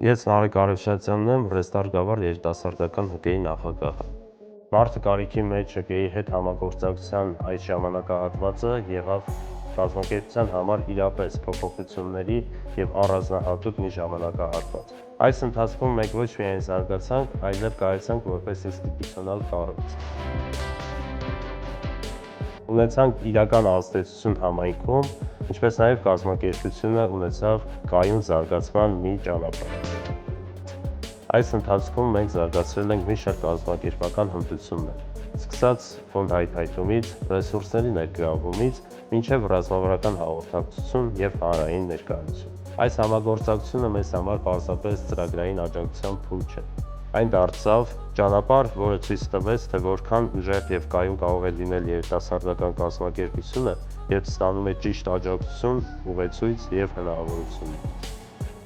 Ես Նարեկ Արեշացյանն եմ, Ռեստարտ Գավառ երիտասարդական ՀԿ-ի նախագահը։ Մարդը կարիքի մեջ ՀԿ-ի հետ համագործակցության այս ժամանակահատվածը եղավ կազմակերպության համար իրապես փոփոխությունների եւ առանձնահատուկ մի ժամանակահատված։ Այս ընթացքում մենք ոչ միայն զարգացանք, այլև կայացանք որպես ինստիտուցիոնալ կառույց։ Ունեցանք իրական ազդեցություն համայնքում, ինչպես նաև կազմակերպությունը ունեցավ կայուն զարգացման մի ճանապարհ։ Այս ընթացքում մենք զարգացրել ենք մի շարք կազմակերպական հմտություններ, սկսած ֆոնդ հայթայթումից, ռեսուրսների ներգրավումից, մինչև ռազմավարական հաղորդակցություն եւ հանրային ներկայացում։ Այս համագործակցությունը մեզ համար պարզապես ծրագրային աջակցության փուլ չէ։ Այն դարձավ ճանապարհ, որը ցույց տվեց, թե որքան ուժեղ եւ կայուն կարող է լինել երիտասարդական կազմակերպությունը, երբ ստանում է ճիշտ աջակցություն, ուղեցույց եւ հնարավորություններ։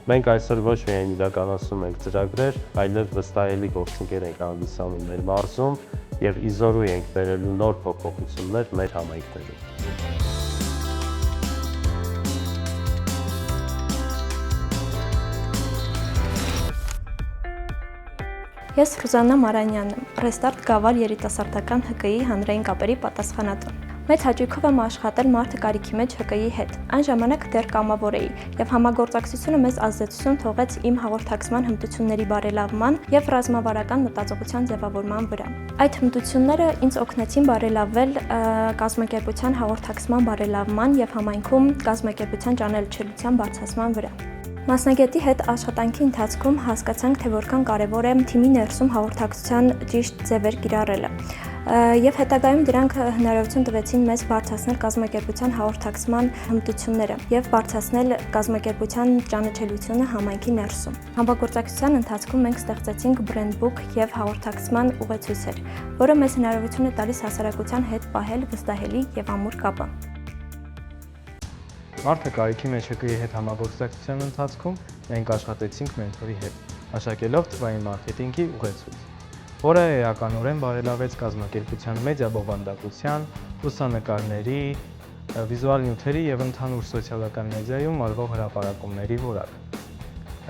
Մենք այսօր ոչ միայն իրականացնում ենք ծրագրեր, այլև վստահելի գործընկեր ենք հանդիսանում մեր մարզում եւ իզորու ենք բերելու նոր փոփոխություններ մեր համայնքներում։ Ես Ռուզաննա Մարանյանն եմ, Ռեստարտ Գավառ երիտասարդական ՀԿ-ի հանրային կապերի պատասխանատու։ Մեծ հաճույքով եմ աշխատել մարդը կարիքի մեջ ՀԿ-ի հետ։ Այն ժամանակ դեռ կամավոր էի, եւ համագործակցությունը մեծ ազդեցություն թողեց իմ հաղորդակցման հմտությունների բարելավման եւ ռազմավարական մտածողության ձևավորման վրա։ Այդ հմտությունները ինձ օգնեցին բարելավել կազմակերպության հաղորդակցման բարելավման եւ համայնքում կազմակերպության ճանաչելիության բարձրացման վրա։ Մասնագետի հետ աշխատանքի ընթացքում հասկացանք, թե որքան կարևոր է թիմի ներսում հաղորդակցության ճիշտ ձևեր կիրառելը։ Եվ հետագայում դրանք հնարավորություն տվեցին մեզ բարձրացնել կազմակերպության հաղորդակցման հմտությունները եւ բարձրացնել կազմակերպության ճանաչելիությունը համայնքի ներսում։ Համագործակցության ընթացքում մենք ստեղծեցինք բրենդբուք եւ հաղորդակցման ուղեցույցեր, որը մեզ հնարավորություն է տալիս հասարակության հետ պահել վստահելի եւ ամուր կապը։ Մարդը կարիքի մեջ ՀԿ-ի հետ համագործակցության ընթացքում մենք աշխատեցինք մենթորի հետ, մշակելով թվային մարքեթինգի ուղեցույց, որը էականորեն բարելավեց կազմակերպության մեդիա բովանդակության, լուսանկարների, վիզուալ նյութերի եւ ընդհանուր սոցիալական մեդիայում արվող հրապարակումների որակը։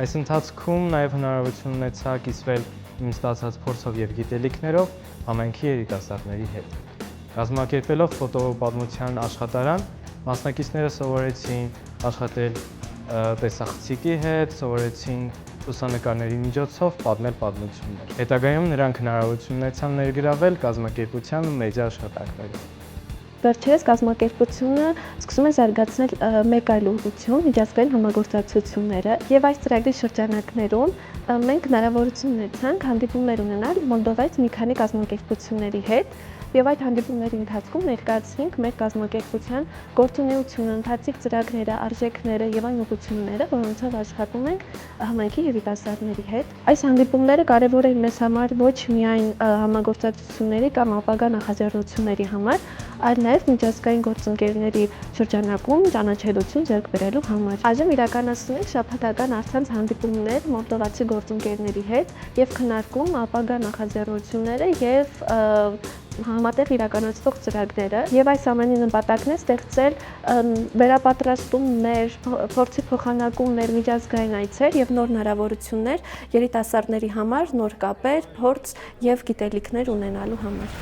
Այս ընթացքում նաեւ հնարավորություն ունեցա կիսվել իմ ստացած փորձով եւ գիտելիքներով համայնքի երիտասարդների հետ։ Կազմակերպելով ֆոտոպատմության աշխատարան, մասնակիցները սովորեցին աշխատել տեսախցիկի հետ, սովորեցին լուսանկարների միջոցով պատմել պատմություններ։ Հետագայում նրանք հնարավորություն ունեցան ներգրավել կազմակերպության մեդիա աշխատանքներում։ Վերջերս կազմակերպությունը սկսում է զարգացնել մեկ այլ ուղղություն, միջազգային համագործակցությունները, եւ այս ծրագրի շրջանակներում մենք հնարավորություն ունեցանք հանդիպումներ ունենալ Մոլդովայից մի քանի կազմակերպությունների հետ։ Եվ այդ հանդիպումների ընթացքում ներկայացրինք մեր կազմակերպության գործունեությունը, ընթացիկ ծրագրերը, արժեքները եւ այն ուղղությունները, որոնցով աշխատում ենք համայնքի երիտասարդների հետ։ Այս հանդիպումները կարեւոր են մեզ համար ոչ միայն համագործակցությունների կամ ապագա նախաձեռնությունների համար, այլ նաեւ միջազգային գործընկերների շրջանակում ճանաչելիություն ձեռք բերելու համար։ Այժմ իրականացնում ենք շաբաթական առցանց հանդիպումներ մոլդովացի գործընկերների հետ եւ քննարկում ապագա նախաձեռնությունները եւ համատեղ իրականացվող ծրագրերը եւ այս ամենի նպատակն է ստեղծել վերապատրաստումներ, փորձի փոխանակումներ, միջազգային այցեր եւ նոր հնարավորություններ երիտասարդների համար, նոր կապեր, փորձ եւ գիտելիքներ ունենալու համար։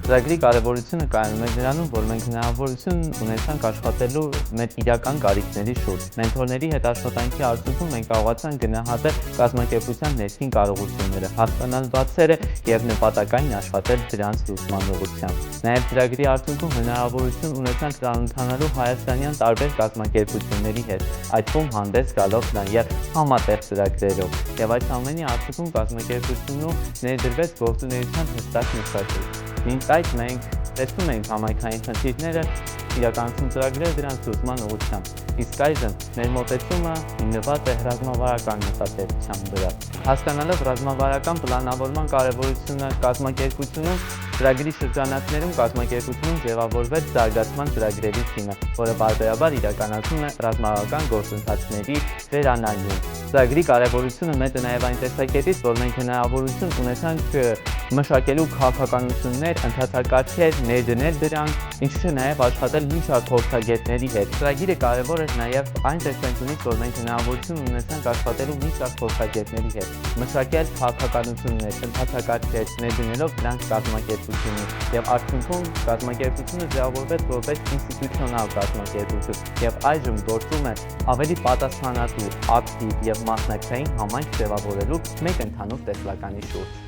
Ծրագրի կարևորությունը կայանում է նրանում, որ մենք հնարավորություն ունեցանք աշխատելու մեր իրական կարիքների շուրջ։ Մենթորների հետ աշխատանքի արդյունքում մենք կարողացանք գնահատել կազմակերպության ներքին կարողությունները, հասկանալ բացերը եւ նպատակային աշխատել դրանց լուծման ուղղությամբ։ Նաեւ ծրագրի արդյունքում հնարավորություն ունեցանք ծանոթանալու հայաստանյան տարբեր կազմակերպությունների հետ, այդ թվում հանդես գալով նաեւ համատեղ ծրագրերով։ Եվ այս ամենի արդյունքում կազմակերպությունում ներդրվեց գործունեության հստակ նշանակություն։ Մինչ այդ մենք տեսնում ենք համայնքային խնդիրները, իրականացում ծրագրերը դրանց լուծման ուղղությամբ։ Իսկ այժմ մեր մոտեցումը հիմնված է ռազմավարական մտածելության վրա։ Հասկանալով ռազմավարական պլանավորման կարևորությունը կազմակերպությունում, Ծրագրի շրջանակներում կազմակերպությունում ձևավորվեց զարգացման ծրագրերի թիմը, որը բարբերաբար իրականացնում է ռազմական գործընթացների վերանայում։ Ծրագրի կարևորությունը մեծ է նաև այն տեսակետից, որ մենք հնարավորություն ունեցանք մշակելու քաղաքականություններ, ընթացակարգեր, ներդնել դրանք, ինչու՞ չէ նաև աշխատել մի շարք փորձագետների հետ։ Ծրագիրը կարևոր էր նաև այն տեսանկյունից, որ մենք հնարավորություն ունեցանք աշխատելու մի շարք փորձագետների հետ, մշակել քաղաքականություններ, ընթացակարգեր, ներդնելով դրանք կազմակերպությունին, եւ արդյունքում կազմակերպությունը ձևավորվեց որպես ինստիտուցիոնալ կազմակերպություն եւ այժմ գործում է ավելի պատասխանատու, ակտիվ եւ մասնակցային համայնք ձևավորելու մեկ ընդհանուր տեսլականի շուրջ։